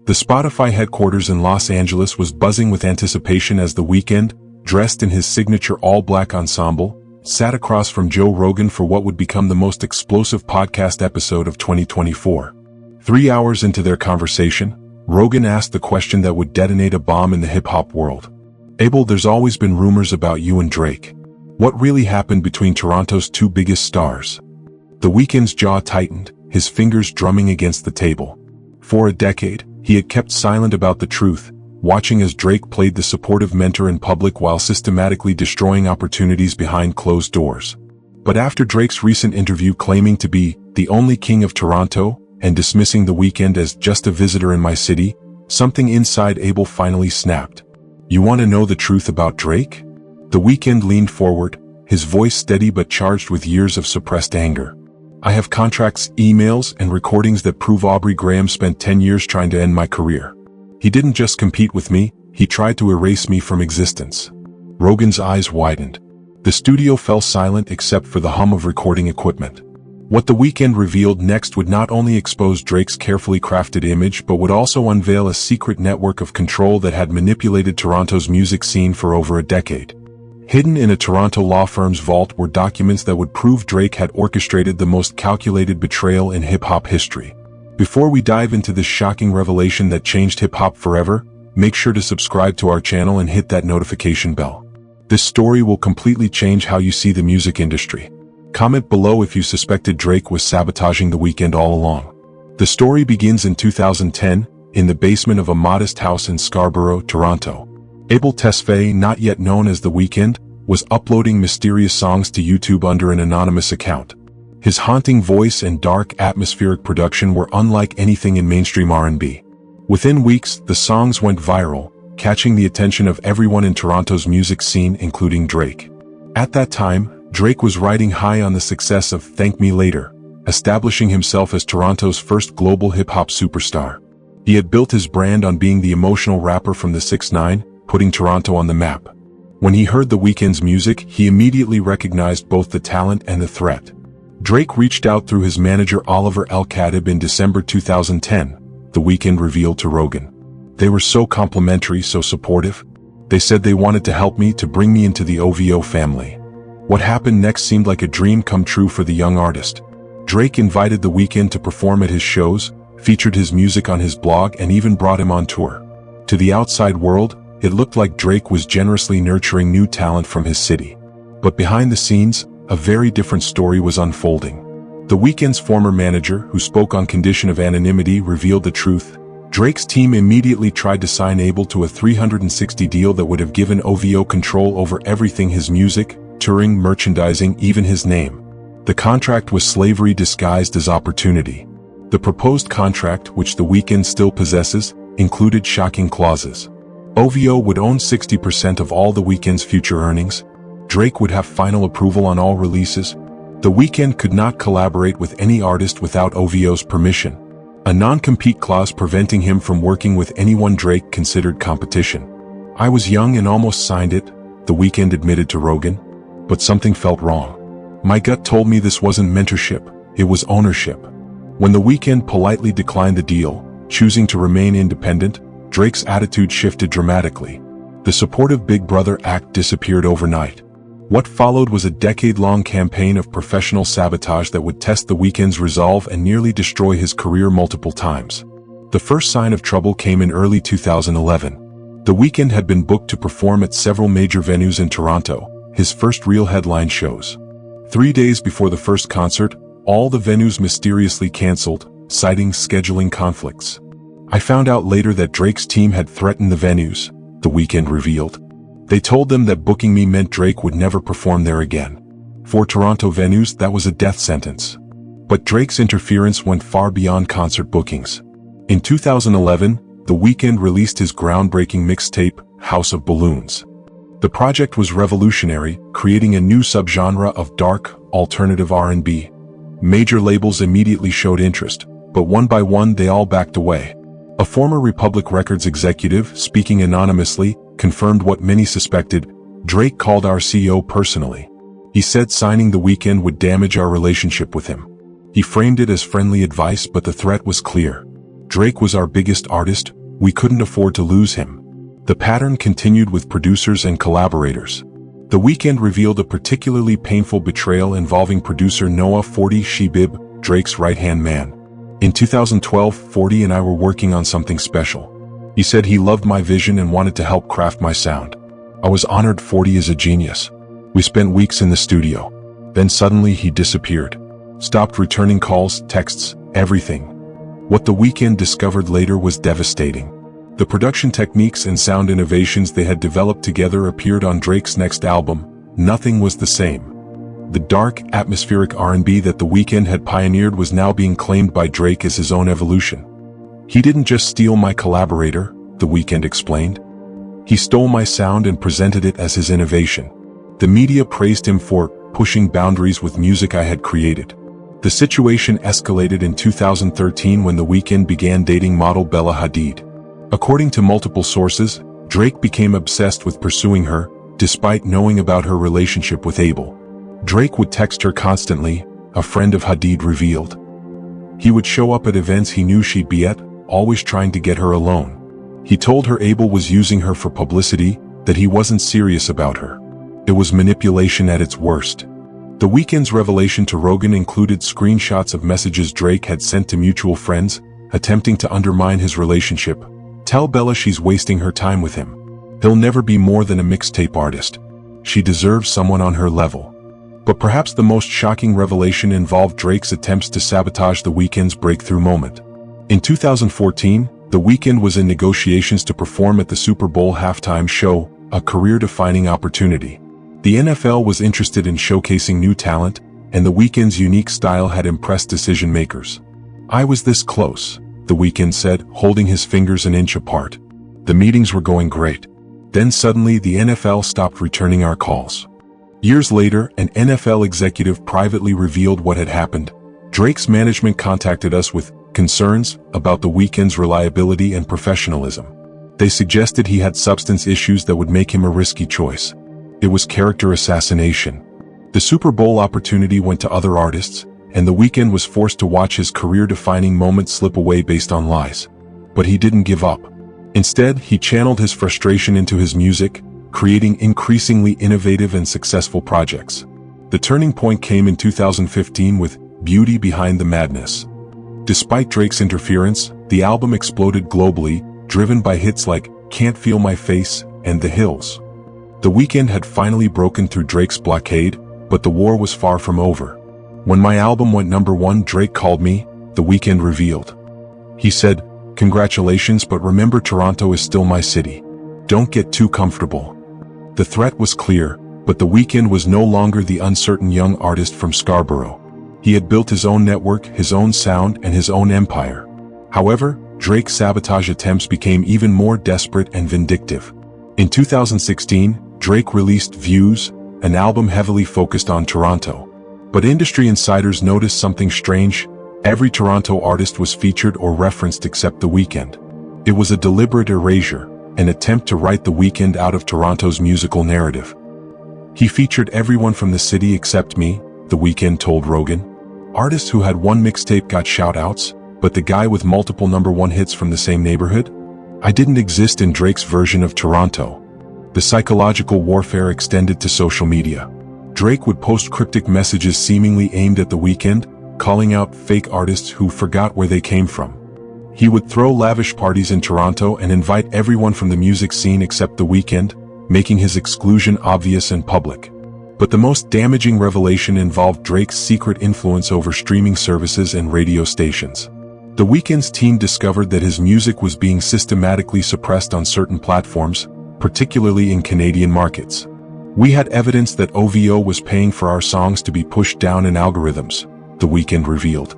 The Spotify headquarters in Los Angeles was buzzing with anticipation as The Weeknd, dressed in his signature all-black ensemble, sat across from Joe Rogan for what would become the most explosive podcast episode of 2024. 3 hours into their conversation, Rogan asked the question that would detonate a bomb in the hip-hop world. "Abel, there's always been rumors about you and Drake. What really happened between Toronto's two biggest stars?" The Weeknd's jaw tightened, his fingers drumming against the table. For a decade, he had kept silent about the truth, watching as Drake played the supportive mentor in public while systematically destroying opportunities behind closed doors. But after Drake's recent interview claiming to be the only king of Toronto and dismissing The Weeknd as just a visitor in my city, something inside Abel finally snapped. "You want to know the truth about Drake?" The Weeknd leaned forward, his voice steady but charged with years of suppressed anger. "I have contracts, emails, and recordings that prove Aubrey Graham spent 10 years trying to end my career. He didn't just compete with me, he tried to erase me from existence." Rogan's eyes widened. The studio fell silent except for the hum of recording equipment. What The Weeknd revealed next would not only expose Drake's carefully crafted image but would also unveil a secret network of control that had manipulated Toronto's music scene for over a decade. Hidden in a Toronto law firm's vault were documents that would prove Drake had orchestrated the most calculated betrayal in hip-hop history. Before we dive into this shocking revelation that changed hip-hop forever, make sure to subscribe to our channel and hit that notification bell. This story will completely change how you see the music industry. Comment below if you suspected Drake was sabotaging The Weeknd all along. The story begins in 2010, in the basement of a modest house in Scarborough, Toronto. Abel Tesfaye, not yet known as The Weeknd, was uploading mysterious songs to YouTube under an anonymous account. His haunting voice and dark, atmospheric production were unlike anything in mainstream R&B. Within weeks, the songs went viral, catching the attention of everyone in Toronto's music scene, including Drake. At that time, Drake was riding high on the success of Thank Me Later, establishing himself as Toronto's first global hip-hop superstar. He had built his brand on being the emotional rapper from the 6ix9ine, putting Toronto on the map. When he heard The Weeknd's music, he immediately recognized both the talent and the threat. Drake reached out through his manager Oliver Al-Khatib in December 2010, The Weeknd revealed to Rogan. "They were so complimentary, so supportive. They said they wanted to help me, to bring me into the OVO family." What happened next seemed like a dream come true for the young artist. Drake invited The Weeknd to perform at his shows, featured his music on his blog, and even brought him on tour. To the outside world, it looked like Drake was generously nurturing new talent from his city. But behind the scenes, a very different story was unfolding. The Weeknd's former manager, who spoke on condition of anonymity, revealed the truth. Drake's team immediately tried to sign Abel to a 360 deal that would have given OVO control over everything: his music, touring, merchandising, even his name. The contract was slavery disguised as opportunity. The proposed contract, which The Weeknd still possesses, included shocking clauses. OVO would own 60% of all The Weeknd's future earnings. Drake would have final approval on all releases. The Weeknd could not collaborate with any artist without OVO's permission. A non-compete clause preventing him from working with anyone Drake considered competition. "I was young and almost signed it," The Weeknd admitted to Rogan. "But something felt wrong. My gut told me this wasn't mentorship, it was ownership." When The Weeknd politely declined the deal, choosing to remain independent, Drake's attitude shifted dramatically. The supportive Big Brother act disappeared overnight. What followed was a decade-long campaign of professional sabotage that would test The Weeknd's resolve and nearly destroy his career multiple times. The first sign of trouble came in early 2011. The Weeknd had been booked to perform at several major venues in Toronto, his first real headline shows. 3 days before the first concert, all the venues mysteriously canceled, citing scheduling conflicts. "I found out later that Drake's team had threatened the venues," The Weeknd revealed. "They told them that booking me meant Drake would never perform there again. For Toronto venues, that was a death sentence." But Drake's interference went far beyond concert bookings. In 2011, The Weeknd released his groundbreaking mixtape, House of Balloons. The project was revolutionary, creating a new subgenre of dark, alternative R&B. Major labels immediately showed interest, but one by one they all backed away. A former Republic Records executive, speaking anonymously, confirmed what many suspected: Drake called our CEO personally. He said signing The Weeknd would damage our relationship with him. He framed it as friendly advice, but the threat was clear. Drake was our biggest artist, We couldn't afford to lose him. The pattern continued with producers and collaborators. The Weeknd revealed a particularly painful betrayal involving producer Noah 40 Shebib, Drake's right-hand man. In 2012, 40 and I were working on something special. He said he loved my vision and wanted to help craft my sound. I was honored. 40 is a genius. We spent weeks in the studio. Then suddenly he disappeared. Stopped returning calls, texts, everything. What the Weeknd discovered later was devastating. The production techniques and sound innovations they had developed together appeared on Drake's next album. Nothing was the same. The dark, atmospheric R&B that the Weeknd had pioneered was now being claimed by Drake as his own evolution. He didn't just steal my collaborator, the Weeknd explained. He stole my sound and presented it as his innovation. The media praised him for pushing boundaries with music I had created. The situation escalated in 2013 when the Weeknd began dating model Bella Hadid. According to multiple sources, Drake became obsessed with pursuing her, despite knowing about her relationship with Abel. Drake would text her constantly, a friend of Hadid revealed. He would show up at events he knew she'd be at, always trying to get her alone. He told her Abel was using her for publicity, that he wasn't serious about her. It was manipulation at its worst. The Weeknd's revelation to Rogan included screenshots of messages Drake had sent to mutual friends, attempting to undermine his relationship. Tell Bella she's wasting her time with him. He'll never be more than a mixtape artist. She deserves someone on her level. But perhaps the most shocking revelation involved Drake's attempts to sabotage the Weeknd's breakthrough moment. In 2014, the Weeknd was in negotiations to perform at the Super Bowl halftime show, a career-defining opportunity. The NFL was interested in showcasing new talent, and the Weeknd's unique style had impressed decision-makers. I was this close, the Weeknd said, holding his fingers an inch apart. The meetings were going great. Then suddenly the NFL stopped returning our calls. Years later, an NFL executive privately revealed what had happened. Drake's management contacted us with concerns about the Weeknd's reliability and professionalism. They suggested he had substance issues that would make him a risky choice. It was character assassination. The Super Bowl opportunity went to other artists, and the Weeknd was forced to watch his career-defining moment slip away based on lies. But he didn't give up. Instead, he channeled his frustration into his music, creating increasingly innovative and successful projects. The turning point came in 2015 with Beauty Behind the Madness. Despite Drake's interference, the album exploded globally, driven by hits like Can't Feel My Face and The Hills. The Weeknd had finally broken through Drake's blockade, but the war was far from over. When my album went #1, Drake called me, the Weeknd revealed. He said, "Congratulations, but remember Toronto is still my city. Don't get too comfortable." The threat was clear, but the Weeknd was no longer the uncertain young artist from Scarborough. He had built his own network, his own sound, and his own empire. However, Drake's sabotage attempts became even more desperate and vindictive. In 2016, Drake released Views, an album heavily focused on Toronto. But industry insiders noticed something strange. Every Toronto artist was featured or referenced except the Weeknd. It was a deliberate erasure, an attempt to write the Weeknd out of Toronto's musical narrative. He featured everyone from the city except me, the Weeknd told Rogan. Artists who had one mixtape got shout-outs, but the guy with multiple #1 hits from the same neighborhood? I didn't exist in Drake's version of Toronto. The psychological warfare extended to social media. Drake would post cryptic messages seemingly aimed at the Weeknd, calling out fake artists who forgot where they came from. He would throw lavish parties in Toronto and invite everyone from the music scene except the Weeknd, making his exclusion obvious and public. But the most damaging revelation involved Drake's secret influence over streaming services and radio stations. The Weeknd's team discovered that his music was being systematically suppressed on certain platforms, particularly in Canadian markets. We had evidence that OVO was paying for our songs to be pushed down in algorithms, the Weeknd revealed.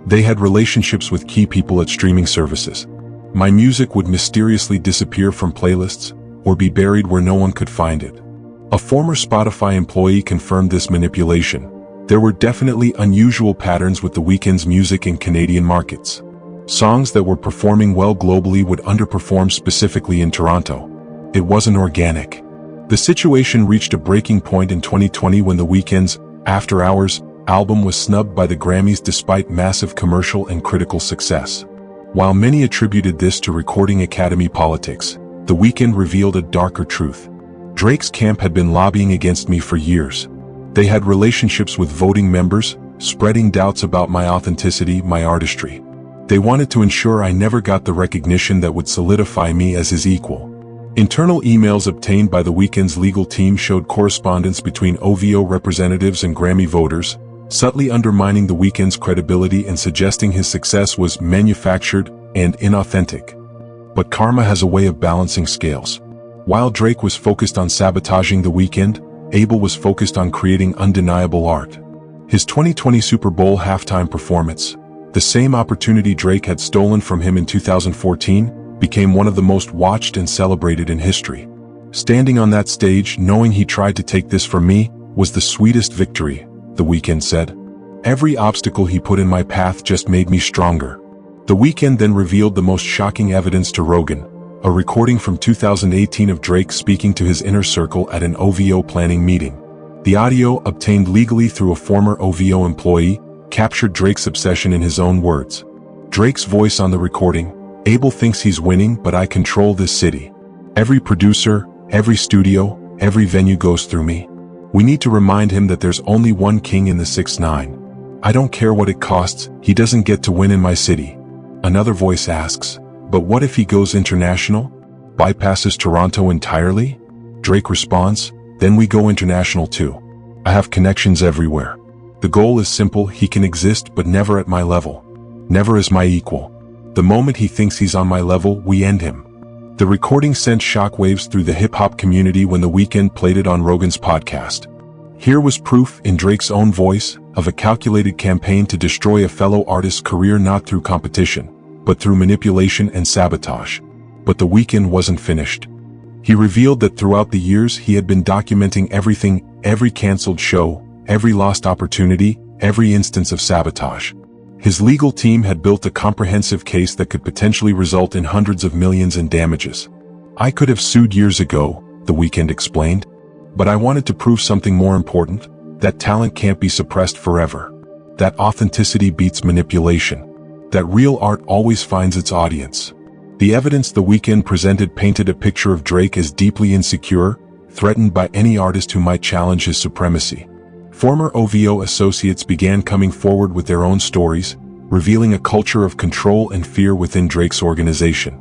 They had relationships with key people at streaming services. My music would mysteriously disappear from playlists, or be buried where no one could find it. A former Spotify employee confirmed this manipulation. There were definitely unusual patterns with the Weeknd's music in Canadian markets. Songs that were performing well globally would underperform specifically in Toronto. It wasn't organic. The situation reached a breaking point in 2020 when the Weeknd's After Hours album was snubbed by the Grammys despite massive commercial and critical success. While many attributed this to Recording Academy politics, The Weeknd revealed a darker truth. Drake's camp had been lobbying against me for years. They had relationships with voting members, spreading doubts about my authenticity, my artistry. They wanted to ensure I never got the recognition that would solidify me as his equal. Internal emails obtained by The Weeknd's legal team showed correspondence between OVO representatives and Grammy voters, subtly undermining The Weeknd's credibility and suggesting his success was manufactured and inauthentic. But karma has a way of balancing scales. While Drake was focused on sabotaging The Weeknd, Abel was focused on creating undeniable art. His 2020 Super Bowl halftime performance, the same opportunity Drake had stolen from him in 2014, became one of the most watched and celebrated in history. Standing on that stage, knowing he tried to take this from me, was the sweetest victory, The Weeknd said. Every obstacle he put in my path just made me stronger. The Weeknd then revealed the most shocking evidence to Rogan, a recording from 2018 of Drake speaking to his inner circle at an OVO planning meeting. The audio, obtained legally through a former OVO employee, captured Drake's obsession in his own words. Drake's voice on the recording: "Abel thinks he's winning, but I control this city. Every producer, every studio, every venue goes through me. We need to remind him that there's only one king in the 6ix9ine. I don't care what it costs, he doesn't get to win in my city." Another voice asks, "But what if he goes international? Bypasses Toronto entirely?" Drake responds, "Then we go international too. I have connections everywhere. The goal is simple: he can exist but never at my level. Never as my equal. The moment he thinks he's on my level, we end him." The recording sent shockwaves through the hip-hop community when The Weeknd played it on Rogan's podcast. Here was proof, in Drake's own voice, of a calculated campaign to destroy a fellow artist's career, not through competition, but through manipulation and sabotage. But The Weeknd wasn't finished. He revealed that throughout the years he had been documenting everything, every cancelled show, every lost opportunity, every instance of sabotage. His legal team had built a comprehensive case that could potentially result in hundreds of millions in damages. "I could have sued years ago," The Weeknd explained. "But I wanted to prove something more important, that talent can't be suppressed forever. That authenticity beats manipulation. That real art always finds its audience." The evidence The Weeknd presented painted a picture of Drake as deeply insecure, threatened by any artist who might challenge his supremacy. Former OVO associates began coming forward with their own stories, revealing a culture of control and fear within Drake's organization.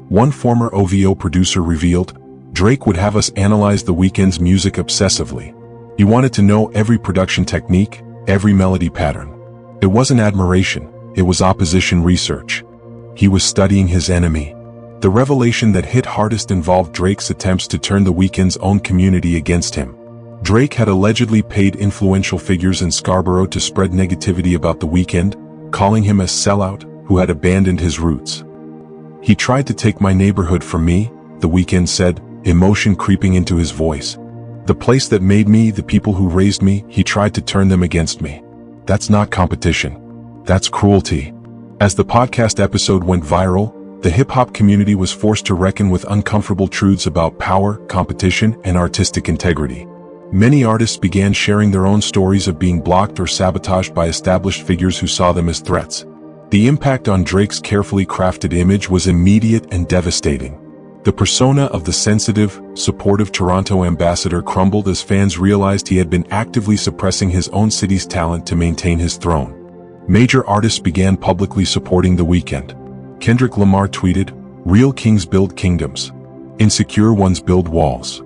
One former OVO producer revealed, "Drake would have us analyze The Weeknd's music obsessively. He wanted to know every production technique, every melody pattern. It wasn't admiration, it was opposition research. He was studying his enemy." The revelation that hit hardest involved Drake's attempts to turn The Weeknd's own community against him. Drake had allegedly paid influential figures in Scarborough to spread negativity about The Weeknd, calling him a sellout who had abandoned his roots. "He tried to take my neighborhood from me," The Weeknd said, emotion creeping into his voice. "The place that made me, the people who raised me, he tried to turn them against me. That's not competition. That's cruelty." As the podcast episode went viral, the hip-hop community was forced to reckon with uncomfortable truths about power, competition, and artistic integrity. Many artists began sharing their own stories of being blocked or sabotaged by established figures who saw them as threats. The impact on Drake's carefully crafted image was immediate and devastating. The persona of the sensitive, supportive Toronto ambassador crumbled as fans realized he had been actively suppressing his own city's talent to maintain his throne. Major artists began publicly supporting The Weeknd. Kendrick Lamar tweeted, "Real kings build kingdoms. Insecure ones build walls."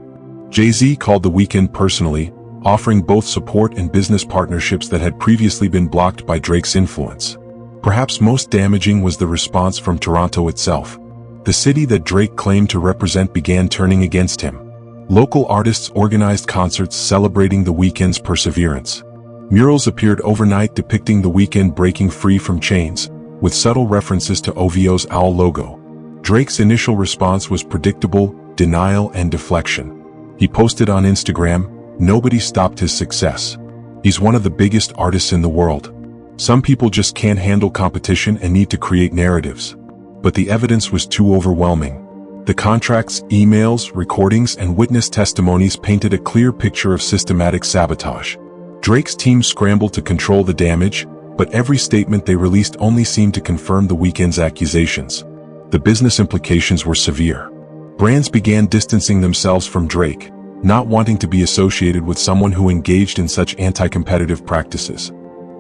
Jay-Z called The Weeknd personally, offering both support and business partnerships that had previously been blocked by Drake's influence. Perhaps most damaging was the response from Toronto itself. The city that Drake claimed to represent began turning against him. Local artists organized concerts celebrating The Weeknd's perseverance. Murals appeared overnight depicting The Weeknd breaking free from chains, with subtle references to OVO's owl logo. Drake's initial response was predictable: denial and deflection. He posted on Instagram, "Nobody stopped his success. He's one of the biggest artists in the world. Some people just can't handle competition and need to create narratives." But the evidence was too overwhelming. The contracts, emails, recordings, and witness testimonies painted a clear picture of systematic sabotage. Drake's team scrambled to control the damage, but every statement they released only seemed to confirm the Weeknd's accusations. The business implications were severe. Brands began distancing themselves from Drake, not wanting to be associated with someone who engaged in such anti-competitive practices.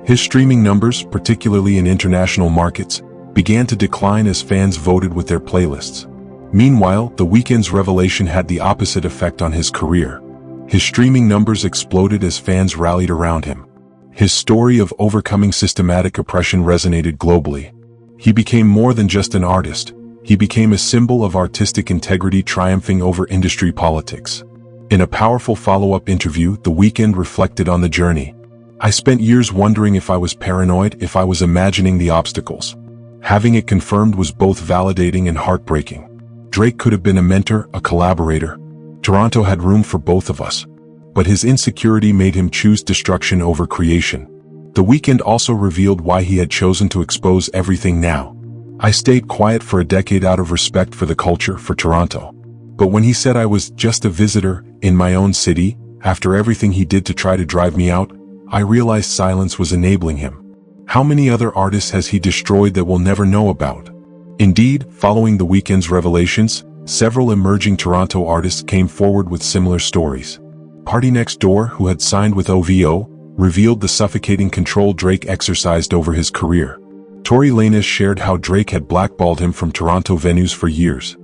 His streaming numbers, particularly in international markets, began to decline as fans voted with their playlists. Meanwhile, the Weeknd's revelation had the opposite effect on his career. His streaming numbers exploded as fans rallied around him. His story of overcoming systematic oppression resonated globally. He became more than just an artist. He became a symbol of artistic integrity triumphing over industry politics. In a powerful follow-up interview, The Weeknd reflected on the journey. "I spent years wondering if I was paranoid, if I was imagining the obstacles. Having it confirmed was both validating and heartbreaking. Drake could have been a mentor, a collaborator. Toronto had room for both of us. But his insecurity made him choose destruction over creation." The Weeknd also revealed why he had chosen to expose everything now. "I stayed quiet for a decade out of respect for the culture, for Toronto. But when he said I was just a visitor in my own city, after everything he did to try to drive me out, I realized silence was enabling him. How many other artists has he destroyed that we'll never know about?" Indeed, following the Weeknd's revelations, several emerging Toronto artists came forward with similar stories. Party Next Door, who had signed with OVO, revealed the suffocating control Drake exercised over his career. Tory Lanez shared how Drake had blackballed him from Toronto venues for years.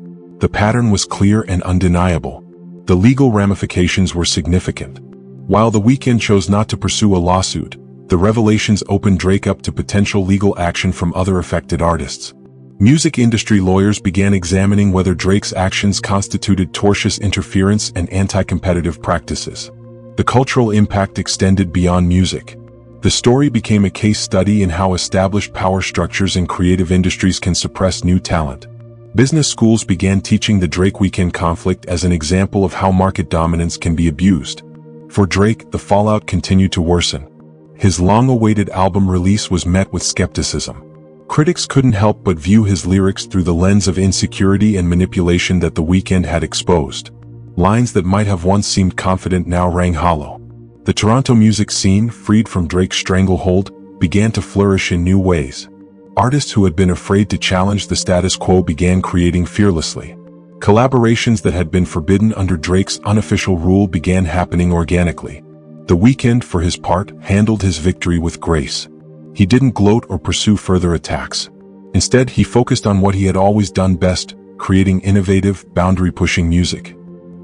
The pattern was clear and undeniable. The legal ramifications were significant. While The Weeknd chose not to pursue a lawsuit, the revelations opened Drake up to potential legal action from other affected artists. Music industry lawyers began examining whether Drake's actions constituted tortious interference and anti-competitive practices. The cultural impact extended beyond music. The story became a case study in how established power structures in creative industries can suppress new talent. Business schools began teaching the Drake-Weeknd conflict as an example of how market dominance can be abused. For Drake, the fallout continued to worsen. His long-awaited album release was met with skepticism. Critics couldn't help but view his lyrics through the lens of insecurity and manipulation that The Weeknd had exposed. Lines that might have once seemed confident now rang hollow. The Toronto music scene, freed from Drake's stranglehold, began to flourish in new ways. Artists who had been afraid to challenge the status quo began creating fearlessly. Collaborations that had been forbidden under Drake's unofficial rule began happening organically. The Weeknd, for his part, handled his victory with grace. He didn't gloat or pursue further attacks. Instead, he focused on what he had always done best, creating innovative, boundary-pushing music.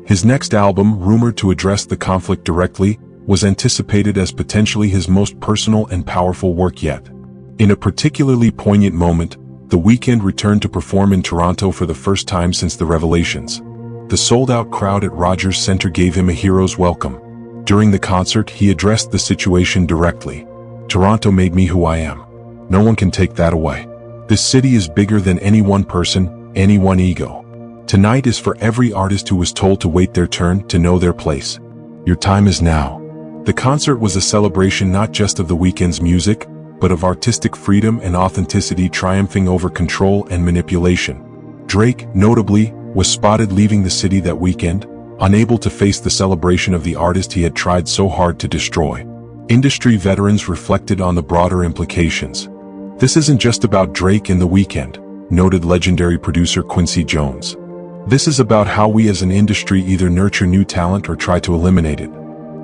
His next album, rumored to address the conflict directly, was anticipated as potentially his most personal and powerful work yet. In a particularly poignant moment, The Weeknd returned to perform in Toronto for the first time since the revelations. The sold-out crowd at Rogers Centre gave him a hero's welcome. During the concert, he addressed the situation directly. "Toronto made me who I am. No one can take that away. This city is bigger than any one person, any one ego. Tonight is for every artist who was told to wait their turn, to know their place. Your time is now." The concert was a celebration not just of The Weeknd's music, but of artistic freedom and authenticity triumphing over control and manipulation. Drake, notably, was spotted leaving the city that weekend, unable to face the celebration of the artist he had tried so hard to destroy. Industry veterans reflected on the broader implications. "This isn't just about Drake and The Weeknd," noted legendary producer Quincy Jones. "This is about how we as an industry either nurture new talent or try to eliminate it."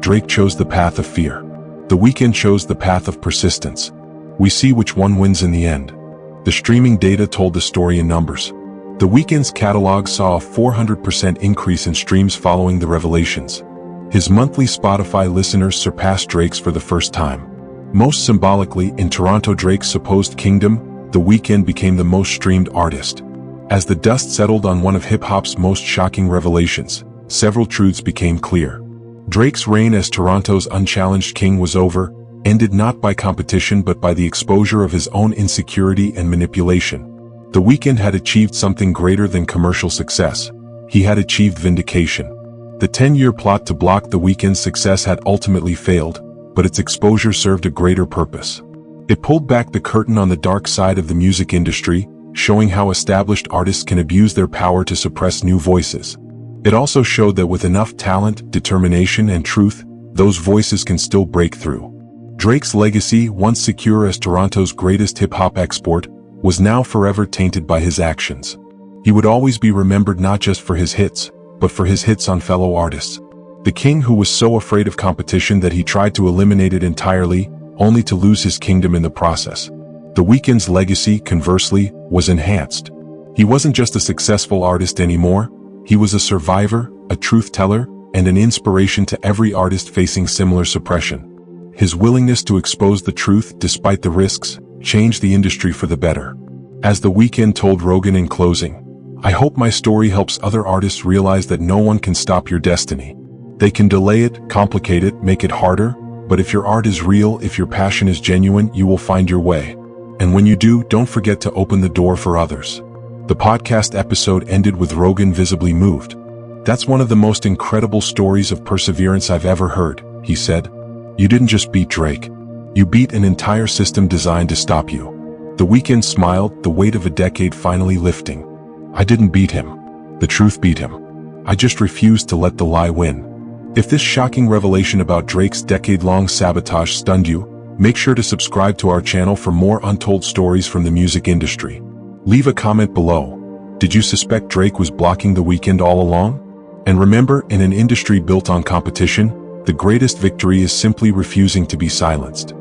Drake chose the path of fear. The Weeknd chose the path of persistence. We see which one wins in the end. The streaming data told the story in numbers. The Weeknd's catalog saw a 400% increase in streams following the revelations. His monthly Spotify listeners surpassed Drake's for the first time. Most symbolically, in Toronto Drake's supposed kingdom, The Weeknd became the most streamed artist. As the dust settled on one of hip-hop's most shocking revelations, several truths became clear. Drake's reign as Toronto's unchallenged king was over, ended not by competition but by the exposure of his own insecurity and manipulation. The Weeknd had achieved something greater than commercial success. He had achieved vindication. The 10-year plot to block The Weeknd's success had ultimately failed, but its exposure served a greater purpose. It pulled back the curtain on the dark side of the music industry, showing how established artists can abuse their power to suppress new voices. It also showed that with enough talent, determination, and truth, those voices can still break through. Drake's legacy, once secure as Toronto's greatest hip-hop export, was now forever tainted by his actions. He would always be remembered not just for his hits, but for his hits on fellow artists. The king who was so afraid of competition that he tried to eliminate it entirely, only to lose his kingdom in the process. The Weeknd's legacy, conversely, was enhanced. He wasn't just a successful artist anymore, he was a survivor, a truth-teller, and an inspiration to every artist facing similar suppression. His willingness to expose the truth despite the risks changed the industry for the better. As The Weeknd told Rogan in closing, "I hope my story helps other artists realize that no one can stop your destiny. They can delay it, complicate it, make it harder, but if your art is real, if your passion is genuine, you will find your way. And when you do, don't forget to open the door for others." The podcast episode ended with Rogan visibly moved. "That's one of the most incredible stories of perseverance I've ever heard," he said. "You didn't just beat Drake. You beat an entire system designed to stop you." The Weeknd smiled, the weight of a decade finally lifting. "I didn't beat him. The truth beat him. I just refused to let the lie win." If this shocking revelation about Drake's decade-long sabotage stunned you, make sure to subscribe to our channel for more untold stories from the music industry. Leave a comment below. Did you suspect Drake was blocking The Weeknd all along? And remember, in an industry built on competition, the greatest victory is simply refusing to be silenced.